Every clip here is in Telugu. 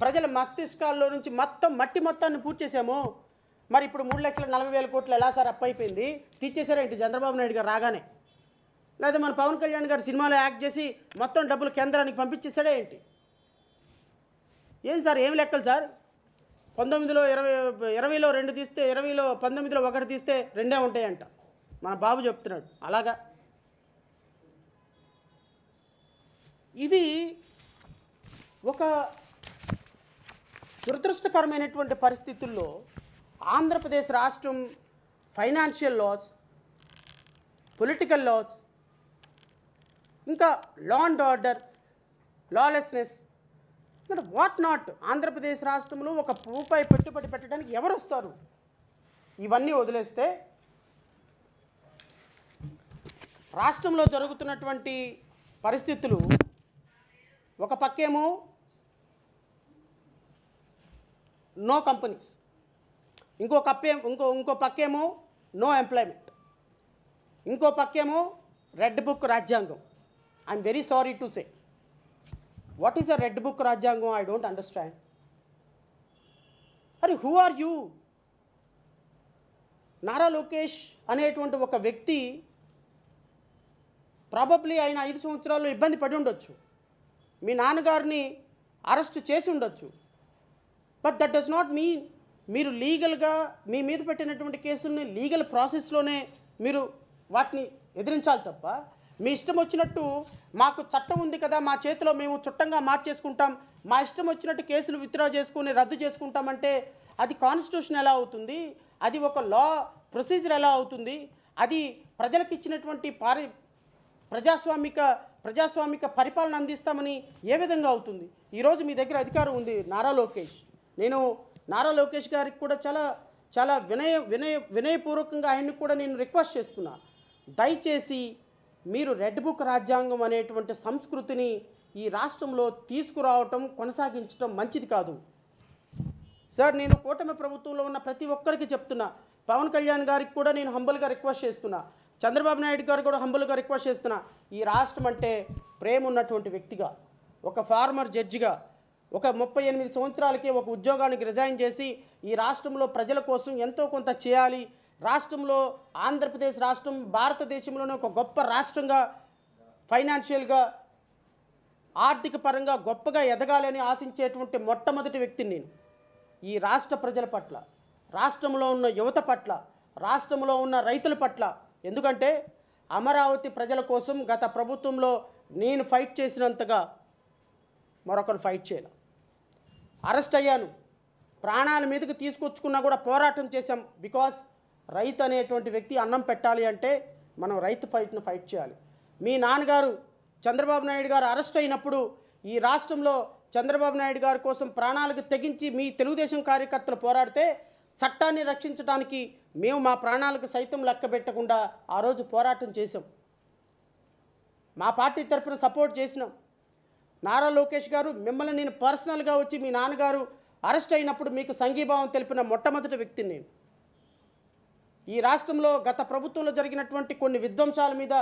ప్రజల మస్తిష్కాల్లో నుంచి మొత్తం మట్టి మొత్తాన్ని పూర్తి చేసాము. మరి ఇప్పుడు 3,40,000 కోట్లు ఎలా సార్ అప్పైపోయింది? తీర్చేశారేంటి చంద్రబాబు నాయుడు గారు రాగానే? లేదా మన పవన్ కళ్యాణ్ గారు సినిమాలో యాక్ట్ చేసి మొత్తం డబ్బులు కేంద్రానికి పంపించేశాడే ఏంటి? ఏం సార్, ఏం లెక్కలు సార్? 19లో 20లో 2 తీస్తే 20లో 19లో 1 తీస్తే 2 ఉంటాయంట మన బాబు చెప్తున్నాడు. అలాగా ఇది ఒక దురదృష్టకరమైనటువంటి పరిస్థితుల్లో ఆంధ్రప్రదేశ్ రాష్ట్రం ఫైనాన్షియల్ లాస్, పొలిటికల్ లాస్, ఇంకా law and order, lawlessness, what not, Andhra Pradesh రాష్ట్రంలో ఒక రూపాయి పెట్టుబడి పెట్టడానికి ఎవరు వస్తారు? ఇవన్నీ వదిలేస్తే రాష్ట్రంలో జరుగుతున్నటువంటి పరిస్థితులు, ఒక పక్కేమో నో కంపెనీస్, ఇంకో పక్కేమో నో ఎంప్లాయ్మెంట్, ఇంకో పక్కేమో రెడ్ బుక్ రాజ్యాంగం. I'm very sorry to say, what is a red book రాజ్యాంగం? I don't understand. అరే, who are you? Nara Lokesh అనేటువంటి ఒక వ్యక్తి ప్రాబబ్లీ ఆయన 5 సంవత్సరాల్లో ఇబ్బంది పడి ఉండొచ్చు, మీ నాన్నగారిని అరెస్ట్ చేసి ఉండొచ్చు. But that does not mean మీరు లీగల్గా మీ మీద పెట్టినటువంటి కేసుల్ని లీగల్ ప్రాసెస్లోనే మీరు వాటిని ఎదిరించాలి తప్ప, మీ ఇష్టం వచ్చినట్టు మాకు చట్టం ఉంది కదా, మా చేతిలో మేము చుట్టంగా మార్చేసుకుంటాం, మా ఇష్టం వచ్చినట్టు కేసులు విత్డ్రా చేసుకుని రద్దు చేసుకుంటామంటే అది కాన్స్టిట్యూషన్ ఎలా అవుతుంది? అది ఒక లా ప్రొసీజర్ ఎలా అవుతుంది? అది ప్రజలకు ఇచ్చినటువంటి ప్రజాస్వామిక పరిపాలన అందిస్తామని ఏ విధంగా అవుతుంది? ఈరోజు మీ దగ్గర అధికారం ఉంది నారా లోకేష్. నేను నారా లోకేష్ గారికి కూడా చాలా వినయపూర్వకంగా ఆయన్ని కూడా నేను రిక్వెస్ట్ చేస్తున్నా, దయచేసి మీరు రెడ్ బుక్ రాజ్యాంగం అనేటువంటి సంస్కృతిని ఈ రాష్ట్రంలో తీసుకురావటం, కొనసాగించడం మంచిది కాదు సార్. నేను కూటమి ప్రభుత్వంలో ఉన్న ప్రతి ఒక్కరికి చెప్తున్నా, పవన్ కళ్యాణ్ గారికి కూడా నేను హంబుల్గా రిక్వెస్ట్ చేస్తున్నా, చంద్రబాబు నాయుడు గారు కూడా హంబుల్గా రిక్వెస్ట్ చేస్తున్నా, ఈ రాష్ట్రం అంటే ప్రేమ ఉన్నటువంటి వ్యక్తిగా, ఒక ఫార్మర్ జడ్జిగా, ఒక 38 సంవత్సరాలకే ఒక ఉద్యోగానికి రిజైన్ చేసి ఈ రాష్ట్రంలో ప్రజల కోసం ఎంతో కొంత చేయాలి, రాష్ట్రంలో ఆంధ్రప్రదేశ్ రాష్ట్రం భారతదేశంలోనే ఒక గొప్ప రాష్ట్రంగా ఫైనాన్షియల్గా ఆర్థిక పరంగా గొప్పగా ఎదగాలని ఆశించేటువంటి మొట్టమొదటి వ్యక్తిని నేను. ఈ రాష్ట్ర ప్రజల పట్ల, రాష్ట్రంలో ఉన్న యువత పట్ల, రాష్ట్రంలో ఉన్న రైతుల పట్ల, ఎందుకంటే అమరావతి ప్రజల కోసం గత ప్రభుత్వంలో నేను ఫైట్ చేసినంతగా మరొకరు ఫైట్ చేయాలి. అరెస్ట్ అయ్యాను, ప్రాణాల మీదకి తీసుకొచ్చుకున్నా కూడా పోరాటం చేశాం. బికాస్ రైతు అనేటువంటి వ్యక్తి అన్నం పెట్టాలి అంటే మనం రైతు ఫైట్ను ఫైట్ చేయాలి. మీ నాన్నగారు చంద్రబాబు నాయుడు గారు అరెస్ట్ అయినప్పుడు ఈ రాష్ట్రంలో చంద్రబాబు నాయుడు గారి కోసం ప్రాణాలకు తెగించి మీ తెలుగుదేశం కార్యకర్తలు పోరాడితే చట్టాన్ని రక్షించడానికి మేము మా ప్రాణాలకు సైతం లెక్క పెట్టకుండా ఆ రోజు పోరాటం చేశాం. మా పార్టీ తరఫున సపోర్ట్ చేసినాం. నారా లోకేష్ గారు, మిమ్మల్ని నేను పర్సనల్గా వచ్చి మీ నాన్నగారు అరెస్ట్ అయినప్పుడు మీకు సంఘీభావం తెలిపిన మొట్టమొదటి వ్యక్తిని నేను. ఈ రాష్ట్రంలో గత ప్రభుత్వంలో జరిగినటువంటి కొన్ని విధ్వంసాల మీద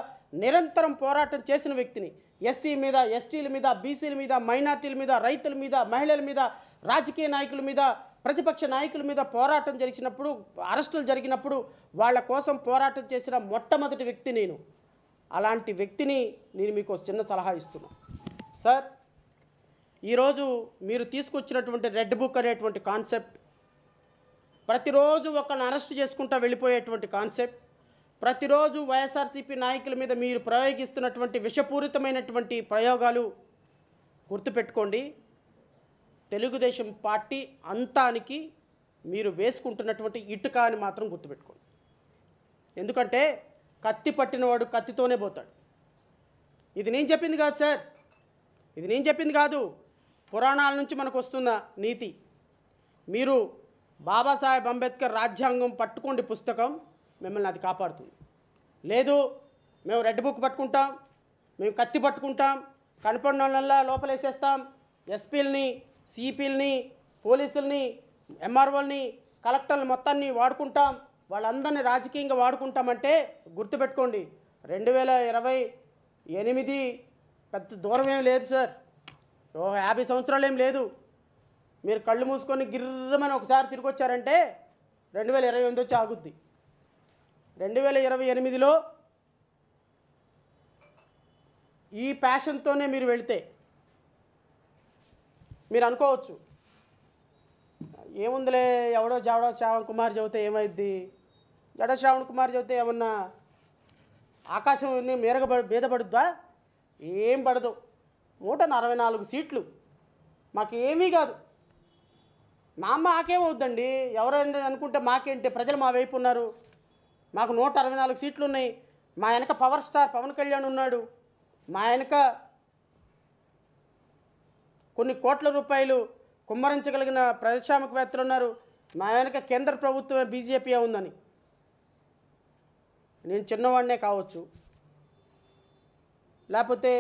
నిరంతరం పోరాటం చేసిన వ్యక్తిని. ఎస్సీ మీద, ఎస్టీల మీద, బీసీల మీద, మైనార్టీల మీద, రైతుల మీద, మహిళల మీద, రాజకీయ నాయకుల మీద, ప్రతిపక్ష నాయకుల మీద పోరాటం జరిగినప్పుడు, అరెస్టులు జరిగినప్పుడు వాళ్ళ కోసం పోరాటం చేసిన మొట్టమొదటి వ్యక్తి నేను. అలాంటి వ్యక్తిని నేను మీకు చిన్న సలహా ఇస్తున్నాను సార్. ఈరోజు మీరు తీసుకొచ్చినటువంటి రెడ్ బుక్ అనేటువంటి కాన్సెప్ట్, ప్రతిరోజు ఒకరిని అరెస్ట్ చేసుకుంటూ వెళ్ళిపోయేటువంటి కాన్సెప్ట్, ప్రతిరోజు వైఎస్ఆర్సీపీ నాయకుల మీద మీరు ప్రయోగిస్తున్నటువంటి విషపూరితమైనటువంటి ప్రయోగాలు, గుర్తుపెట్టుకోండి, తెలుగుదేశం పార్టీ అంతానికి మీరు వేసుకుంటున్నటువంటి ఇటుక అని మాత్రం గుర్తుపెట్టుకోండి. ఎందుకంటే కత్తి పట్టినవాడు కత్తితోనే పోతాడు. ఇది నేను చెప్పింది కాదు సార్, ఇది నేను చెప్పింది కాదు, పురాణాల నుంచి మనకు వస్తున్న నీతి. మీరు బాబాసాహెబ్ అంబేద్కర్ రాజ్యాంగం పట్టుకోండి పుస్తకం, మిమ్మల్ని అది కాపాడుతుంది. లేదు మేము రెడ్ బుక్ పట్టుకుంటాం, మేము కత్తి పట్టుకుంటాం, కనపడిన వాళ్ళ లోపలేసేస్తాం, ఎస్పీలని, సిపిలని, పోలీసుల్ని, ఎంఆర్ఓల్ని, కలెక్టర్లు మొత్తాన్ని వాడుకుంటాం, వాళ్ళందరినీ రాజకీయంగా వాడుకుంటామంటే గుర్తుపెట్టుకోండి, 2028 పెద్ద దూరం ఏం లేదు సార్, 50 సంవత్సరాలు ఏం లేదు. మీరు కళ్ళు మూసుకొని గిర్రమని ఒకసారి తిరిగి వచ్చారంటే 2028 వచ్చి ఆగుద్ది. 2028లో ఈ ప్యాషన్తోనే మీరు వెళితే మీరు అనుకోవచ్చు, ఏముందిలే ఎవడో శ్రావణ్ కుమార్ చెబితే ఏమైద్ది, శ్రావణ్ కుమార్ చెబితే ఏమన్నా ఆకాశం బీదపడుద్దా? ఏం పడదు. 144 సీట్లు మాకేమీ కాదు. మా అమ్మ ఆకేమవుద్దండి, ఎవరైనా అనుకుంటే మాకేంటి, ప్రజలు మా వైపు ఉన్నారు. మాకు 164 సీట్లు ఉన్నాయి. మా వెనక పవర్ స్టార్ పవన్ కళ్యాణ్ ఉన్నాడు. మా వెనక కొన్ని కోట్ల రూపాయలు కుమ్మరించగలిగిన పారిశ్రామికవేత్తలు ఉన్నారు. మా వెనక కేంద్ర ప్రభుత్వమే బీజేపీ ఉందని. నేను చిన్నవాడినే కావచ్చు, లేకపోతే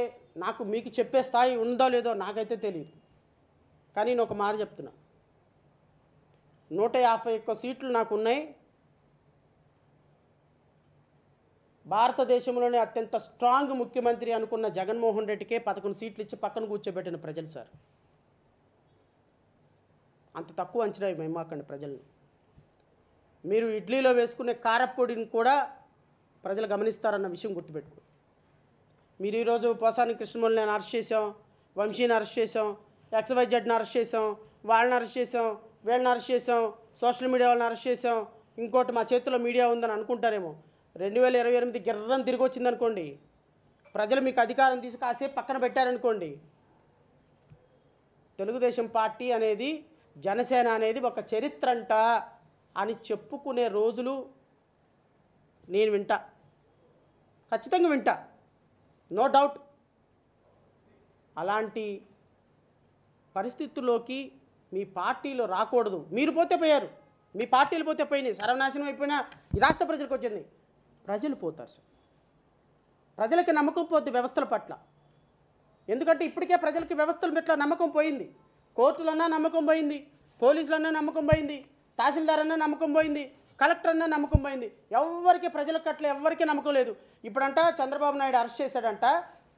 నాకు మీకు చెప్పే స్థాయి ఉందో లేదో నాకైతే తెలియదు. కానీ నేను ఒక మాట చెప్తున్నా, 151 సీట్లు నాకు ఉన్నాయి. భారతదేశంలోనే అత్యంత స్ట్రాంగ్ ముఖ్యమంత్రి అనుకున్న జగన్మోహన్ రెడ్డికే 11 సీట్లు ఇచ్చి పక్కన కూర్చోబెట్టిన ప్రజలు సార్. అంత తక్కువ అంచనా మేమాకండి ప్రజల్ని. మీరు ఇడ్లీలో వేసుకునే కారప్పొడిని కూడా ప్రజలు గమనిస్తారన్న విషయం గుర్తుపెట్టుకో. మీరు ఈరోజు పోసాని కృష్ణమూర్తిని అరెస్ట్ చేసాం, వంశీని అరెస్ట్ చేసాం, XYZని అరెస్ట్ చేసాం, వాళ్ళని అరెస్ట్ చేసాం, వీళ్ళని అరెస్ట్ చేసాం, సోషల్ మీడియా వాళ్ళని అరెస్ట్ చేసాం, ఇంకోటి మా చేతిలో మీడియా ఉందని అనుకుంటారేమో. 2028 గిర్రం తిరిగి వచ్చిందనుకోండి, ప్రజలు మీకు అధికారం తీసి కాసేపు పక్కన పెట్టారనుకోండి, తెలుగుదేశం పార్టీ అనేది, జనసేన అనేది ఒక చరిత్ర అంట అని చెప్పుకునే రోజులు నేను వింటా, ఖచ్చితంగా వింటా, నో డౌట్. అలాంటి పరిస్థితుల్లోకి మీ పార్టీలో రాకూడదు. మీరు పోతే పోయారు, మీ పార్టీలు పోతే పోయినాయి, సర్వనాశనం అయిపోయినా ఈ రాష్ట్ర ప్రజలకు వచ్చింది. ప్రజలు పోతారు సార్. ప్రజలకి నమ్మకం పోద్ది వ్యవస్థల పట్ల. ఎందుకంటే ఇప్పటికే ప్రజలకి వ్యవస్థల పట్ల నమ్మకం పోయింది. కోర్టులన్నా నమ్మకం పోయింది, పోలీసులన్నా నమ్మకం పోయింది, తహసీల్దార్ అన్నా నమ్మకం పోయింది, కలెక్టర్ అన్నా నమ్మకం పోయింది. ఎవరికి ప్రజలకు అట్లా ఎవరికి నమ్మకం లేదు. ఇప్పుడంట చంద్రబాబు నాయుడు అరెస్ట్ చేశాడంట.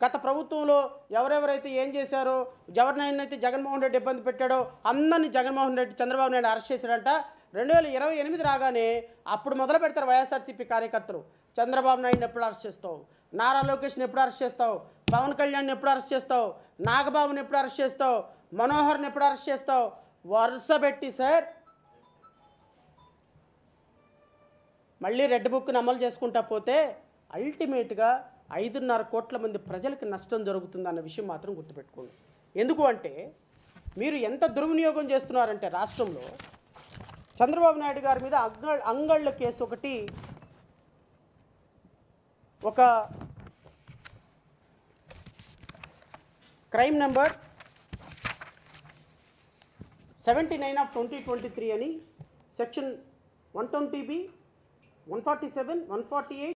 గత ప్రభుత్వంలో ఎవరెవరైతే ఏం చేశారో, ఎవరినైతే జగన్మోహన్ రెడ్డి ఇబ్బంది పెట్టాడో అందరినీ చంద్రబాబు నాయుడు అరెస్ట్ చేశాడంట. 2028 రాగానే అప్పుడు మొదలు పెడతారు వైఎస్ఆర్సీపీ కార్యకర్తలు. చంద్రబాబు నాయుడిని ఎప్పుడు అరెస్ట్ చేస్తావు, నారా లోకేష్ని ఎప్పుడు అరెస్ట్ చేస్తావు, పవన్ కళ్యాణ్ని ఎప్పుడు అరెస్ట్ చేస్తావు, నాగబాబుని ఎప్పుడు అరెస్ట్ చేస్తావు, మనోహర్ని ఎప్పుడు అరెస్ట్ చేస్తావు, వరుస పెట్టి సార్ మళ్ళీ రెడ్ బుక్ని అమలు చేసుకుంటా పోతే అల్టిమేట్గా 5.5 కోట్ల మంది ప్రజలకు నష్టం జరుగుతుందన్న విషయం మాత్రం గుర్తుపెట్టుకోండి. ఎందుకు అంటే మీరు ఎంత దుర్వినియోగం చేస్తున్నారంటే రాష్ట్రంలో చంద్రబాబు నాయుడు గారి మీద అంగళ్ళ కేసు ఒకటి, ఒక క్రైమ్ నెంబర్ 79/2023 అని సెక్షన్ 120B 147 148